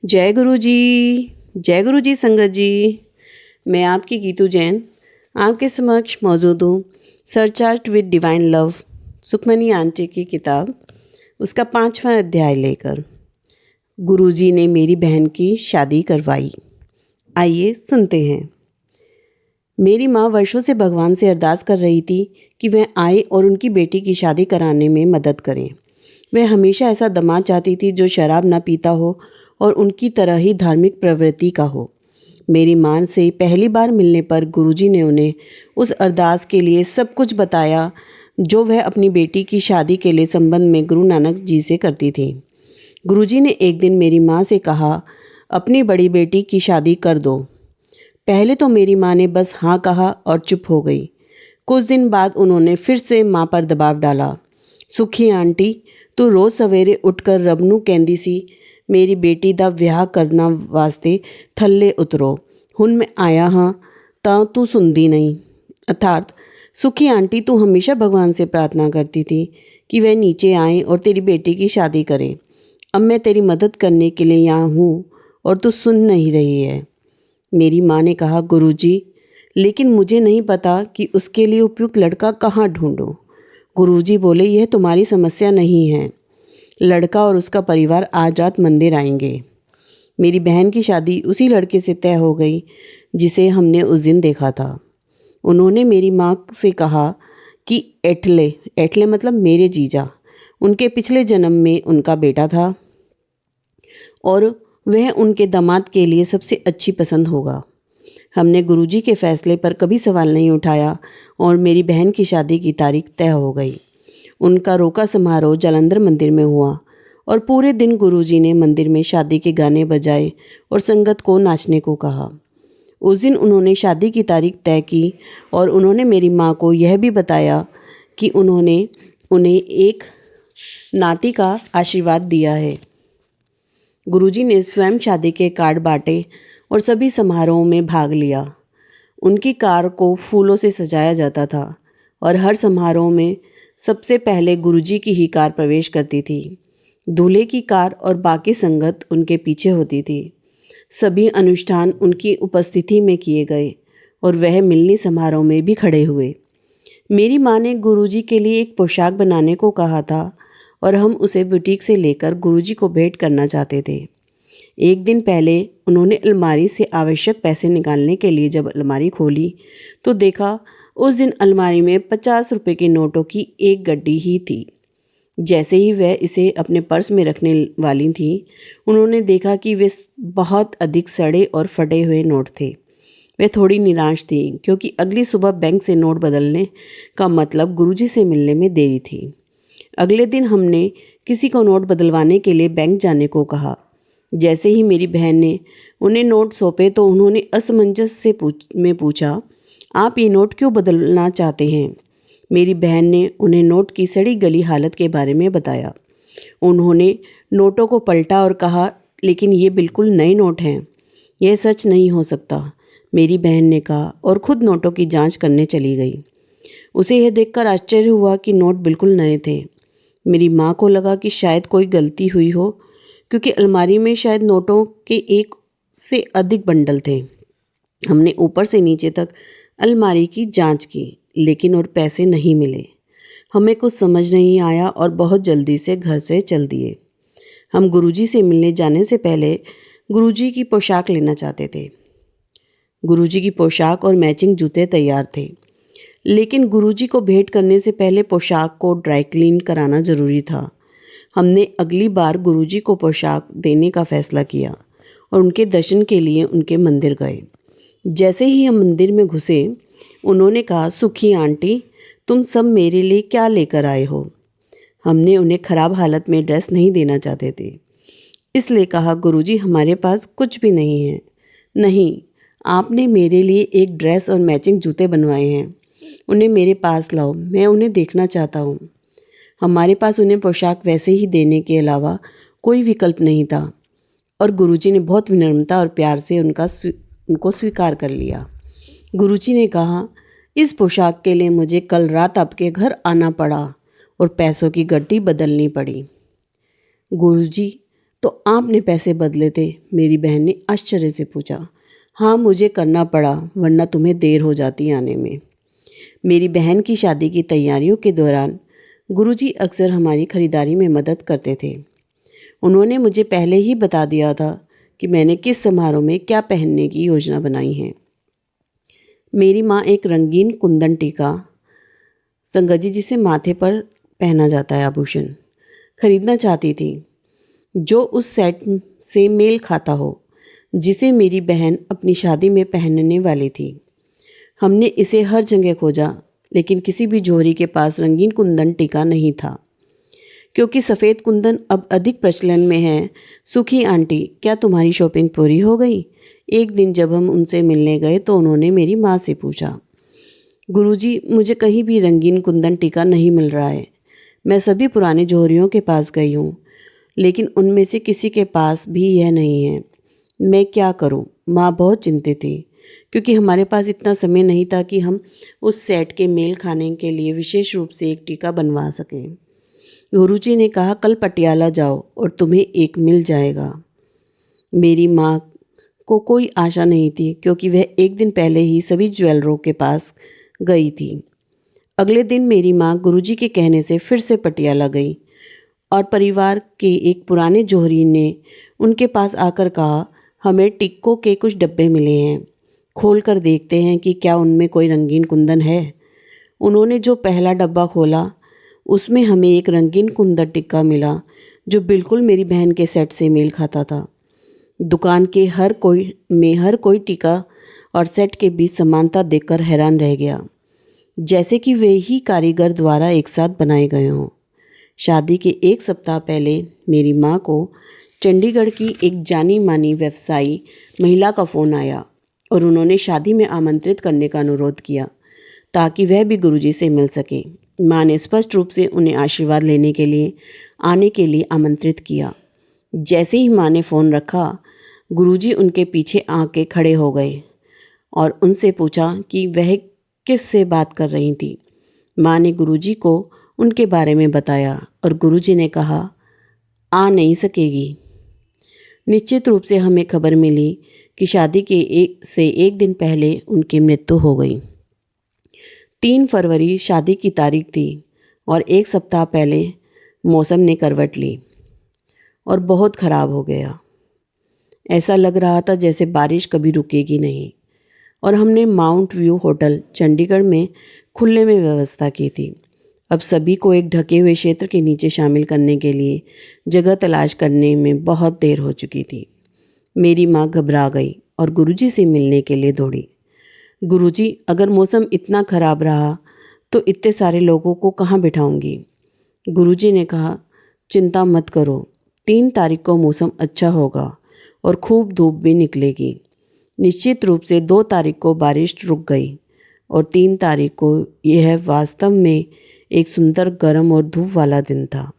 जय गुरु जी संगत जी। मैं आपकी गीतू जैन आपके समक्ष मौजूद हूँ। Surcharge with divine love Sukhmani aunty की किताब उसका 5वां अध्याय लेकर। गुरुजी ने मेरी बहन की शादी करवाई। आइए सुनते हैं। मेरी माँ वर्षों से भगवान से अरदास कर रही थी कि वह आए और उनकी बेटी की शादी कराने में मदद करें। वह हमेशा ऐसा दामाद चाहती थी जो शराब ना पीता हो और उनकी तरह ही धार्मिक प्रवृत्ति का हो। मेरी माँ से पहली बार मिलने पर गुरुजी ने उन्हें उस अरदास के लिए सब कुछ बताया जो वह अपनी बेटी की शादी के लिए संबंध में गुरु नानक जी से करती थी। गुरुजी ने एक दिन मेरी माँ से कहा, अपनी बड़ी बेटी की शादी कर दो। पहले तो मेरी माँ ने बस हाँ कहा और चुप हो गई। कुछ दिन बाद उन्होंने फिर से माँ पर दबाव डाला। सुखी आंटी, तू रोज़ सवेरे उठकर रब नूं कहंदी सी मेरी बेटी दा विआह करना वास्ते थल्ले उतरो। हुण मैं आया हाँ तां तू सुनदी नहीं। अर्थात सुखी आंटी, तू हमेशा भगवान से प्रार्थना करती थी कि वह नीचे आए और तेरी बेटी की शादी करें। अब मैं तेरी मदद करने के लिए यहाँ हूँ और तू सुन नहीं रही है। मेरी माँ ने कहा, गुरुजी, लेकिन मुझे नहीं पता कि उसके लिए उपयुक्त लड़का कहाँ ढूंढूं। गुरुजी बोले, यह तुम्हारी समस्या नहीं है। लड़का और उसका परिवार आज रात मंदिर आएंगे। मेरी बहन की शादी उसी लड़के से तय हो गई जिसे हमने उस दिन देखा था। उन्होंने मेरी माँ से कहा कि एठले एठले मतलब मेरे जीजा, उनके पिछले जन्म में उनका बेटा था और वह उनके दामाद के लिए सबसे अच्छी पसंद होगा। हमने गुरुजी के फैसले पर कभी सवाल नहीं उठाया और मेरी बहन की शादी की तारीख तय हो गई। उनका रोका समारोह जालंधर मंदिर में हुआ और पूरे दिन गुरुजी ने मंदिर में शादी के गाने बजाए और संगत को नाचने को कहा। उस दिन उन्होंने शादी की तारीख तय की और उन्होंने मेरी माँ को यह भी बताया कि उन्होंने उन्हें एक नाती का आशीर्वाद दिया है। गुरुजी ने स्वयं शादी के कार्ड बांटे और सभी समारोह में भाग लिया। उनकी कार को फूलों से सजाया जाता था और हर समारोह में सबसे पहले गुरुजी की ही कार प्रवेश करती थी। दूल्हे की कार और बाकी संगत उनके पीछे होती थी। सभी अनुष्ठान उनकी उपस्थिति में किए गए और वह मिलनी समारोह में भी खड़े हुए। मेरी माँ ने गुरुजी के लिए एक पोशाक बनाने को कहा था और हम उसे बुटीक से लेकर गुरुजी को भेंट करना चाहते थे। एक दिन पहले उन्होंने अलमारी से आवश्यक पैसे निकालने के लिए जब अलमारी खोली तो देखा उस दिन अलमारी में 50 रुपये के नोटों की एक गड्डी ही थी। जैसे ही वह इसे अपने पर्स में रखने वाली थी, उन्होंने देखा कि वे बहुत अधिक सड़े और फटे हुए नोट थे। वह थोड़ी निराश थी क्योंकि अगली सुबह बैंक से नोट बदलने का मतलब गुरुजी से मिलने में देरी थी। अगले दिन हमने किसी को नोट बदलवाने के लिए बैंक जाने को कहा। जैसे ही मेरी बहन ने उन्हें नोट सौंपे तो उन्होंने असमंजस से पूछा, आप ये नोट क्यों बदलना चाहते हैं? मेरी बहन ने उन्हें नोट की सड़ी गली हालत के बारे में बताया। उन्होंने नोटों को पलटा और कहा, लेकिन ये बिल्कुल नए नोट हैं, यह सच नहीं हो सकता। मेरी बहन ने कहा और खुद नोटों की जांच करने चली गई। उसे यह देखकर आश्चर्य हुआ कि नोट बिल्कुल नए थे। मेरी माँ को लगा कि शायद कोई गलती हुई हो क्योंकि अलमारी में शायद नोटों के एक से अधिक बंडल थे। हमने ऊपर से नीचे तक अलमारी की जांच की लेकिन और पैसे नहीं मिले। हमें कुछ समझ नहीं आया और बहुत जल्दी से घर से चल दिए। हम गुरुजी से मिलने जाने से पहले गुरुजी की पोशाक लेना चाहते थे। गुरुजी की पोशाक और मैचिंग जूते तैयार थे, लेकिन गुरुजी को भेंट करने से पहले पोशाक को ड्राई क्लीन कराना ज़रूरी था। हमने अगली बार गुरुजी को पोशाक देने का फैसला किया और उनके दर्शन के लिए उनके मंदिर गए। जैसे ही हम मंदिर में घुसे, उन्होंने कहा, सुखी आंटी, तुम सब मेरे लिए क्या लेकर आए हो? हमने उन्हें खराब हालत में ड्रेस नहीं देना चाहते थे, इसलिए कहा, गुरुजी, हमारे पास कुछ भी नहीं है। नहीं, आपने मेरे लिए एक ड्रेस और मैचिंग जूते बनवाए हैं, उन्हें मेरे पास लाओ, मैं उन्हें देखना चाहता हूँ। हमारे पास उन्हें पोशाक वैसे ही देने के अलावा कोई विकल्प नहीं था और गुरुजी ने बहुत विनम्रता और प्यार से उनको स्वीकार कर लिया। गुरुजी ने कहा, इस पोशाक के लिए मुझे कल रात आपके घर आना पड़ा और पैसों की गड्डी बदलनी पड़ी। गुरुजी, तो आपने पैसे बदले थे? मेरी बहन ने आश्चर्य से पूछा। हाँ, मुझे करना पड़ा, वरना तुम्हें देर हो जाती आने में। मेरी बहन की शादी की तैयारियों के दौरान गुरुजी अक्सर हमारी खरीदारी में मदद करते थे। उन्होंने मुझे पहले ही बता दिया था कि मैंने किस समारोह में क्या पहनने की योजना बनाई है। मेरी माँ एक रंगीन कुंदन टीका, संगजी जिसे माथे पर पहना जाता है आभूषण, खरीदना चाहती थी, जो उस सेट से मेल खाता हो जिसे मेरी बहन अपनी शादी में पहनने वाली थी। हमने इसे हर जगह खोजा, लेकिन किसी भी जोहरी के पास रंगीन कुंदन टीका नहीं था, क्योंकि सफ़ेद कुंदन अब अधिक प्रचलन में है। सुखी आंटी, क्या तुम्हारी शॉपिंग पूरी हो गई? एक दिन जब हम उनसे मिलने गए तो उन्होंने मेरी माँ से पूछा। गुरुजी, मुझे कहीं भी रंगीन कुंदन टीका नहीं मिल रहा है। मैं सभी पुराने जोहरियों के पास गई हूँ, लेकिन उनमें से किसी के पास भी यह नहीं है। मैं क्या करूँ? माँ बहुत चिंतित थी, क्योंकि हमारे पास इतना समय नहीं था कि हम उस सेट के मेल खाने के लिए विशेष रूप से एक टीका बनवा सकें। गुरुजी ने कहा, कल पटियाला जाओ और तुम्हें एक मिल जाएगा। मेरी माँ को कोई आशा नहीं थी, क्योंकि वह एक दिन पहले ही सभी ज्वेलरों के पास गई थी। अगले दिन मेरी माँ गुरुजी के कहने से फिर से पटियाला गई और परिवार के एक पुराने जोहरी ने उनके पास आकर कहा, हमें टिक्कों के कुछ डब्बे मिले हैं, खोल कर देखते हैं कि क्या उनमें कोई रंगीन कुंदन है। उन्होंने जो पहला डब्बा खोला, उसमें हमें एक रंगीन कुंदन टिक्का मिला, जो बिल्कुल मेरी बहन के सेट से मेल खाता था। दुकान के हर कोई टीका और सेट के बीच समानता देखकर हैरान रह गया, जैसे कि वे ही कारीगर द्वारा एक साथ बनाए गए हों। शादी के एक सप्ताह पहले मेरी माँ को चंडीगढ़ की एक जानी मानी व्यवसायी महिला का फ़ोन आया और उन्होंने शादी में आमंत्रित करने का अनुरोध किया, ताकि वह भी गुरुजी से मिल सके। माँ ने स्पष्ट रूप से उन्हें आशीर्वाद लेने के लिए आने के लिए आमंत्रित किया। जैसे ही माँ ने फ़ोन रखा, गुरुजी उनके पीछे आके खड़े हो गए और उनसे पूछा कि वह किस से बात कर रही थी। माँ ने गुरुजी को उनके बारे में बताया और गुरुजी ने कहा, आ नहीं सकेगी। निश्चित रूप से हमें खबर मिली कि शादी के एक दिन पहले उनकी मृत्यु हो गई। 3 फरवरी शादी की तारीख थी और एक सप्ताह पहले मौसम ने करवट ली और बहुत ख़राब हो गया। ऐसा लग रहा था जैसे बारिश कभी रुकेगी नहीं, और हमने माउंट व्यू होटल चंडीगढ़ में खुले में व्यवस्था की थी। अब सभी को एक ढके हुए क्षेत्र के नीचे शामिल करने के लिए जगह तलाश करने में बहुत देर हो चुकी थी। मेरी माँ घबरा गई और गुरुजी से मिलने के लिए दौड़ी। गुरुजी, अगर मौसम इतना ख़राब रहा तो इतने सारे लोगों को कहाँ बिठाऊंगी? गुरुजी ने कहा, चिंता मत करो, 3 तारीख को मौसम अच्छा होगा और खूब धूप भी निकलेगी। निश्चित रूप से 2 तारीख को बारिश रुक गई और 3 तारीख को यह वास्तव में एक सुंदर गर्म और धूप वाला दिन था।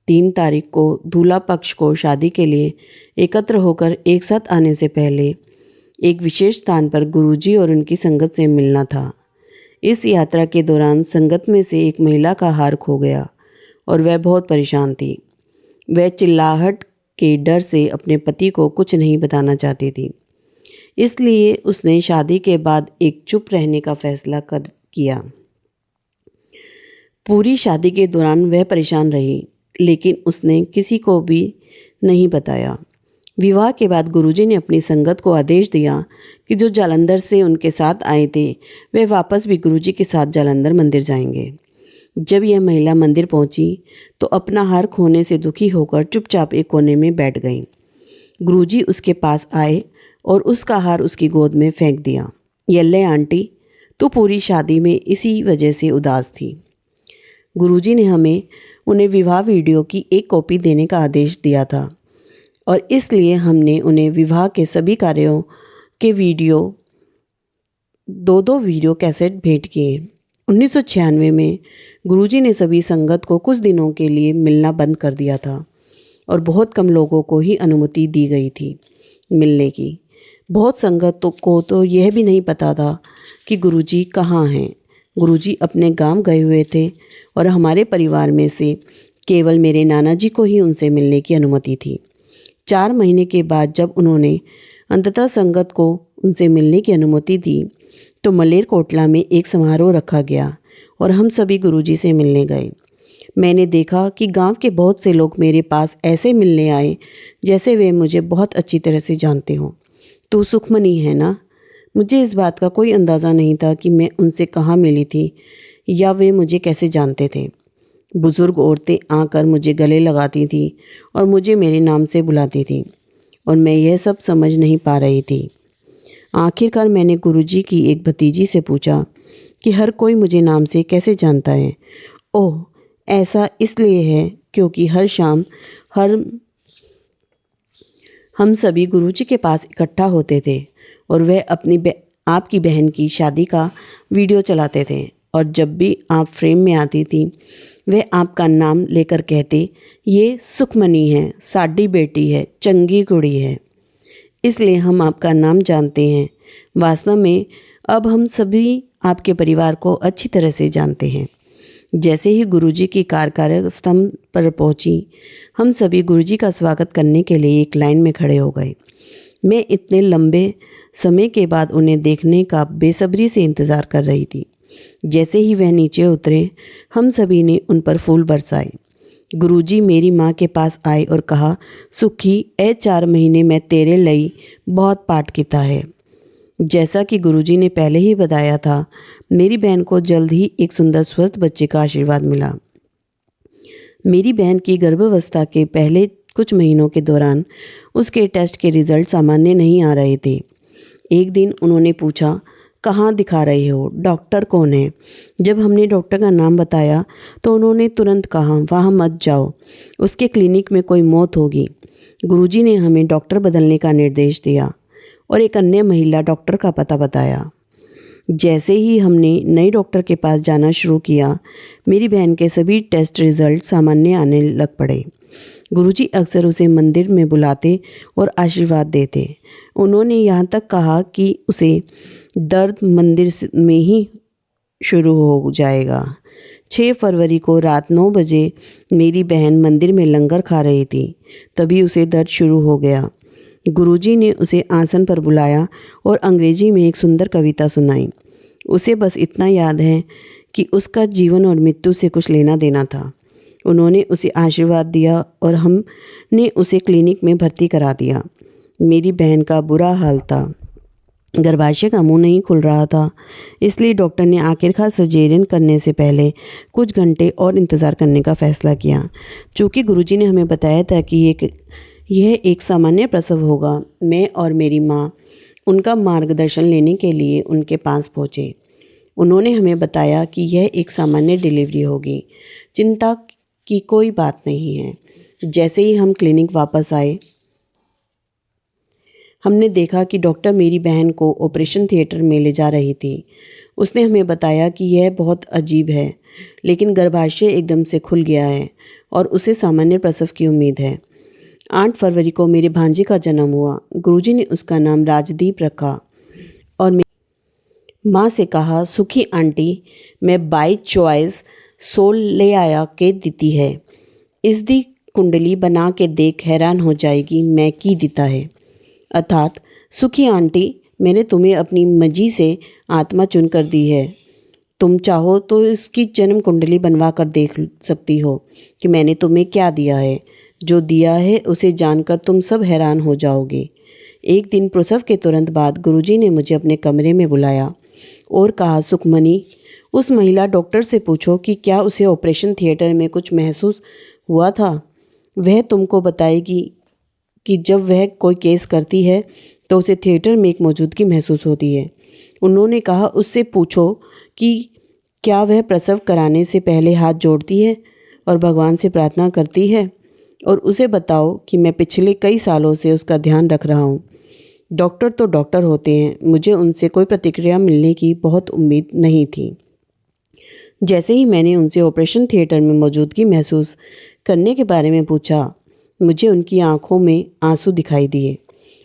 3 तारीख को दूल्हा पक्ष को शादी के लिए एकत्र होकर एक साथ आने से पहले एक विशेष स्थान पर गुरुजी और उनकी संगत से मिलना था। इस यात्रा के दौरान संगत में से एक महिला का हार खो गया और वह बहुत परेशान थी। वह चिल्लाहट के डर से अपने पति को कुछ नहीं बताना चाहती थी, इसलिए उसने शादी के बाद एक चुप रहने का फैसला किया। पूरी शादी के दौरान वह परेशान रही, लेकिन उसने किसी को भी नहीं बताया। विवाह के बाद गुरुजी ने अपनी संगत को आदेश दिया कि जो जालंधर से उनके साथ आए थे, वे वापस भी गुरुजी के साथ जालंधर मंदिर जाएंगे। जब यह महिला मंदिर पहुंची तो अपना हार खोने से दुखी होकर चुपचाप एक कोने में बैठ गई। गुरुजी उसके पास आए और उसका हार उसकी गोद में फेंक दिया। यल्ले आंटी, तू पूरी शादी में इसी वजह से उदास थी। गुरुजी ने उन्हें विवाह वीडियो की एक कॉपी देने का आदेश दिया था और इसलिए हमने उन्हें विवाह के सभी कार्यों के दो वीडियो कैसेट भेंट किए। 1996 में गुरुजी ने सभी संगत को कुछ दिनों के लिए मिलना बंद कर दिया था और बहुत कम लोगों को ही अनुमति दी गई थी मिलने की। बहुत संगत को तो यह भी नहीं पता था कि गुरुजी कहाँ हैं। गुरुजी अपने गांव गए हुए थे और हमारे परिवार में से केवल मेरे नाना जी को ही उनसे मिलने की अनुमति थी। 4 महीने के बाद जब उन्होंने अंततः संगत को उनसे मिलने की अनुमति दी तो मलेरकोटला में एक समारोह रखा गया और हम सभी गुरुजी से मिलने गए। मैंने देखा कि गांव के बहुत से लोग मेरे पास ऐसे मिलने आए जैसे वे मुझे बहुत अच्छी तरह से जानते हों। तू सुखमनी है ना? मुझे इस बात का कोई अंदाज़ा नहीं था कि मैं उनसे कहाँ मिली थी या वे मुझे कैसे जानते थे। बुज़ुर्ग औरतें आकर मुझे गले लगाती थीं और मुझे मेरे नाम से बुलाती थीं और मैं यह सब समझ नहीं पा रही थी। आखिरकार मैंने गुरुजी की एक भतीजी से पूछा कि हर कोई मुझे नाम से कैसे जानता है। ओह, ऐसा इसलिए है क्योंकि हर शाम हम सभी गुरुजी के पास इकट्ठा होते थे और वह आपकी बहन की शादी का वीडियो चलाते थे और जब भी आप फ्रेम में आती थी वह आपका नाम लेकर कहते, ये सुखमनी है, साडी बेटी है, चंगी कुड़ी है, इसलिए हम आपका नाम जानते हैं। वास्तव में अब हम सभी आपके परिवार को अच्छी तरह से जानते हैं। जैसे ही गुरुजी की कार कार्यस्थल पर पहुंची, हम सभी गुरुजी का स्वागत करने के लिए एक लाइन में खड़े हो गए। मैं इतने लंबे समय के बाद उन्हें देखने का बेसब्री से इंतज़ार कर रही थी। जैसे ही वह नीचे उतरे, हम सभी ने उन पर फूल बरसाए। गुरुजी मेरी माँ के पास आए और कहा, सुखी ए 4 महीने मैं तेरे लई बहुत पाठ किया है। जैसा कि गुरुजी ने पहले ही बताया था, मेरी बहन को जल्द ही एक सुंदर स्वस्थ बच्चे का आशीर्वाद मिला। मेरी बहन की गर्भावस्था के पहले कुछ महीनों के दौरान उसके टेस्ट के रिजल्ट सामान्य नहीं आ रहे थे। एक दिन उन्होंने पूछा, कहाँ दिखा रहे हो, डॉक्टर कौन है? जब हमने डॉक्टर का नाम बताया तो उन्होंने तुरंत कहा, वहाँ मत जाओ, उसके क्लिनिक में कोई मौत होगी। गुरुजी ने हमें डॉक्टर बदलने का निर्देश दिया और एक अन्य महिला डॉक्टर का पता बताया। जैसे ही हमने नए डॉक्टर के पास जाना शुरू किया, मेरी बहन के सभी टेस्ट रिजल्ट सामान्य आने लग पड़े। गुरुजी अक्सर उसे मंदिर में बुलाते और आशीर्वाद देते। उन्होंने यहाँ तक कहा कि उसे दर्द मंदिर में ही शुरू हो जाएगा। 6 फरवरी को रात 9 बजे मेरी बहन मंदिर में लंगर खा रही थी, तभी उसे दर्द शुरू हो गया। गुरुजी ने उसे आसन पर बुलाया और अंग्रेजी में एक सुंदर कविता सुनाई। उसे बस इतना याद है कि उसका जीवन और मृत्यु से कुछ लेना देना था। उन्होंने उसे आशीर्वाद दिया और हमने उसे क्लिनिक में भर्ती करा दिया। मेरी बहन का बुरा हाल था, गर्भाशय का मुंह नहीं खुल रहा था, इसलिए डॉक्टर ने आखिरकार सर्जरी करने से पहले कुछ घंटे और इंतज़ार करने का फ़ैसला किया। चूँकि गुरुजी ने हमें बताया था कि यह एक सामान्य प्रसव होगा, मैं और मेरी माँ उनका मार्गदर्शन लेने के लिए उनके पास पहुँचे। उन्होंने हमें बताया कि यह एक सामान्य डिलीवरी होगी, चिंता की कोई बात नहीं है। जैसे ही हम क्लिनिक वापस आए, हमने देखा कि डॉक्टर मेरी बहन को ऑपरेशन थिएटर में ले जा रही थी। उसने हमें बताया कि यह बहुत अजीब है, लेकिन गर्भाशय एकदम से खुल गया है और उसे सामान्य प्रसव की उम्मीद है। 8 फरवरी को मेरे भांजे का जन्म हुआ। गुरुजी ने उसका नाम राजदीप रखा और मेरी माँ से कहा, सुखी आंटी, मैं बाई चॉइस सोल ले आया के देती है, इसदी कुंडली बना के देख हैरान हो जाएगी मैं की देता है। अर्थात, सुखी आंटी, मैंने तुम्हें अपनी मर्जी से आत्मा चुन कर दी है। तुम चाहो तो इसकी जन्म कुंडली बनवा कर देख सकती हो कि मैंने तुम्हें क्या दिया है। जो दिया है उसे जानकर तुम सब हैरान हो जाओगे। एक दिन प्रसव के तुरंत बाद गुरुजी ने मुझे अपने कमरे में बुलाया और कहा, सुखमनी, उस महिला डॉक्टर से पूछो कि क्या उसे ऑपरेशन थिएटर में कुछ महसूस हुआ था। वह तुमको बताएगी कि जब वह कोई केस करती है तो उसे थिएटर में एक मौजूदगी महसूस होती है। उन्होंने कहा, उससे पूछो कि क्या वह प्रसव कराने से पहले हाथ जोड़ती है और भगवान से प्रार्थना करती है, और उसे बताओ कि मैं पिछले कई सालों से उसका ध्यान रख रहा हूँ। डॉक्टर तो डॉक्टर होते हैं, मुझे उनसे कोई प्रतिक्रिया मिलने की बहुत उम्मीद नहीं थी। जैसे ही मैंने उनसे ऑपरेशन थिएटर में मौजूदगी महसूस करने के बारे में पूछा, मुझे उनकी आंखों में आंसू दिखाई दिए।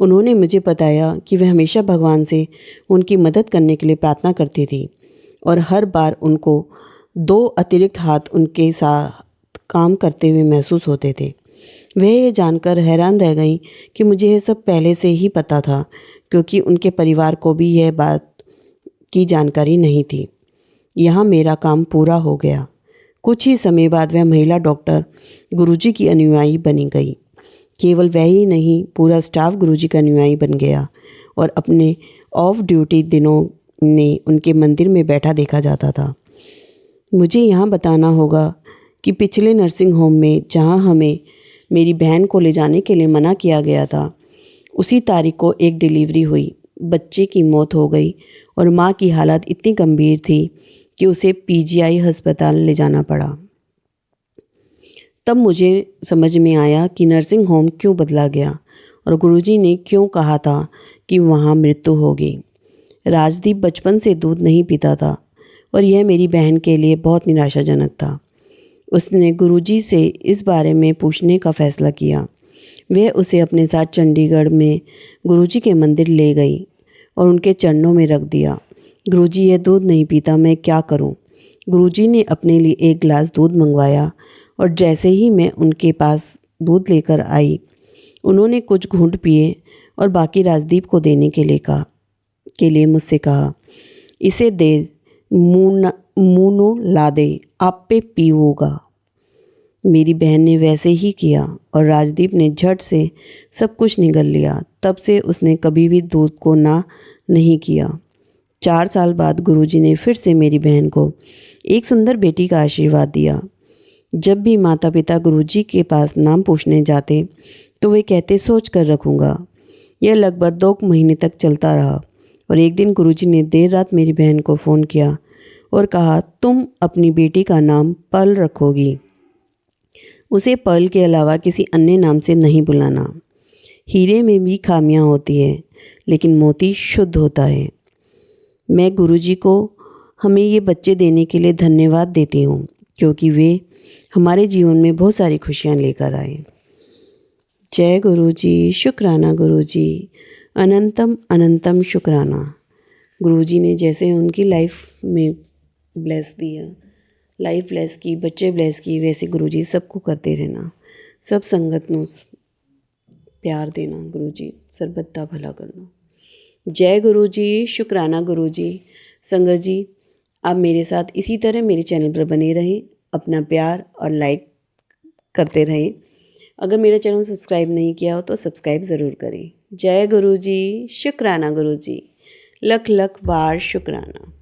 उन्होंने मुझे बताया कि वह हमेशा भगवान से उनकी मदद करने के लिए प्रार्थना करती थी और हर बार उनको 2 अतिरिक्त हाथ उनके साथ काम करते हुए महसूस होते थे। वह ये जानकर हैरान रह गईं कि मुझे यह सब पहले से ही पता था, क्योंकि उनके परिवार को भी यह बात की जानकारी नहीं थी। यहाँ मेरा काम पूरा हो गया। कुछ ही समय बाद वह महिला डॉक्टर गुरुजी की अनुयायी बनी गई। केवल वह ही नहीं, पूरा स्टाफ गुरुजी का अनुयायी बन गया और अपने ऑफ ड्यूटी दिनों ने उनके मंदिर में बैठा देखा जाता था। मुझे यहाँ बताना होगा कि पिछले नर्सिंग होम में जहाँ हमें मेरी बहन को ले जाने के लिए मना किया गया था, उसी तारीख को एक डिलीवरी हुई। बच्चे की मौत हो गई और माँ की हालत इतनी गंभीर थी कि उसे पीजीआई अस्पताल ले जाना पड़ा। तब मुझे समझ में आया कि नर्सिंग होम क्यों बदला गया और गुरुजी ने क्यों कहा था कि वहाँ मृत्यु होगी। राजदीप बचपन से दूध नहीं पीता था और यह मेरी बहन के लिए बहुत निराशाजनक था। उसने गुरुजी से इस बारे में पूछने का फैसला किया। वह उसे अपने साथ चंडीगढ़ में गुरुजी के मंदिर ले गई और उनके चरणों में रख दिया। गुरुजी, यह दूध नहीं पीता, मैं क्या करूं? गुरुजी ने अपने लिए एक गिलास दूध मंगवाया और जैसे ही मैं उनके पास दूध लेकर आई, उन्होंने कुछ घूंट पिए और बाकी राजदीप को देने के लिए मुझसे कहा, इसे दे, मुँह ला दे, आप पे पीऊँगा। मेरी बहन ने वैसे ही किया और राजदीप ने झट से सब कुछ निगल लिया। तब से उसने कभी भी दूध को ना नहीं किया। 4 साल बाद गुरुजी ने फिर से मेरी बहन को एक सुंदर बेटी का आशीर्वाद दिया। जब भी माता पिता गुरुजी के पास नाम पूछने जाते तो वे कहते, सोच कर रखूँगा। यह लगभग 2 महीने तक चलता रहा और एक दिन गुरुजी ने देर रात मेरी बहन को फ़ोन किया और कहा, तुम अपनी बेटी का नाम पर्ल रखोगी। उसे पर्ल के अलावा किसी अन्य नाम से नहीं बुलाना। हीरे में भी खामियां होती है, लेकिन मोती शुद्ध होता है। मैं गुरुजी को हमें ये बच्चे देने के लिए धन्यवाद देती हूँ, क्योंकि वे हमारे जीवन में बहुत सारी खुशियाँ लेकर आए। जय गुरुजी, शुक्राना गुरुजी, अनंतम अनंतम शुक्राना। गुरुजी ने जैसे उनकी लाइफ में ब्लेस दिया, लाइफ ब्लेस की, बच्चे ब्लेस की, वैसे गुरुजी सबको करते रहना। सब संगत नूं प्यार देना गुरुजी, सरबत दा भला करना। जय गुरुजी, शुक्राना गुरुजी। संगत जी, आप मेरे साथ इसी तरह मेरे चैनल पर बने रहें, अपना प्यार और लाइक करते रहें। अगर मेरा चैनल सब्सक्राइब नहीं किया हो तो सब्सक्राइब ज़रूर करें। जय गुरुजी, शुक्राना गुरुजी, लख लख बार शुक्राना।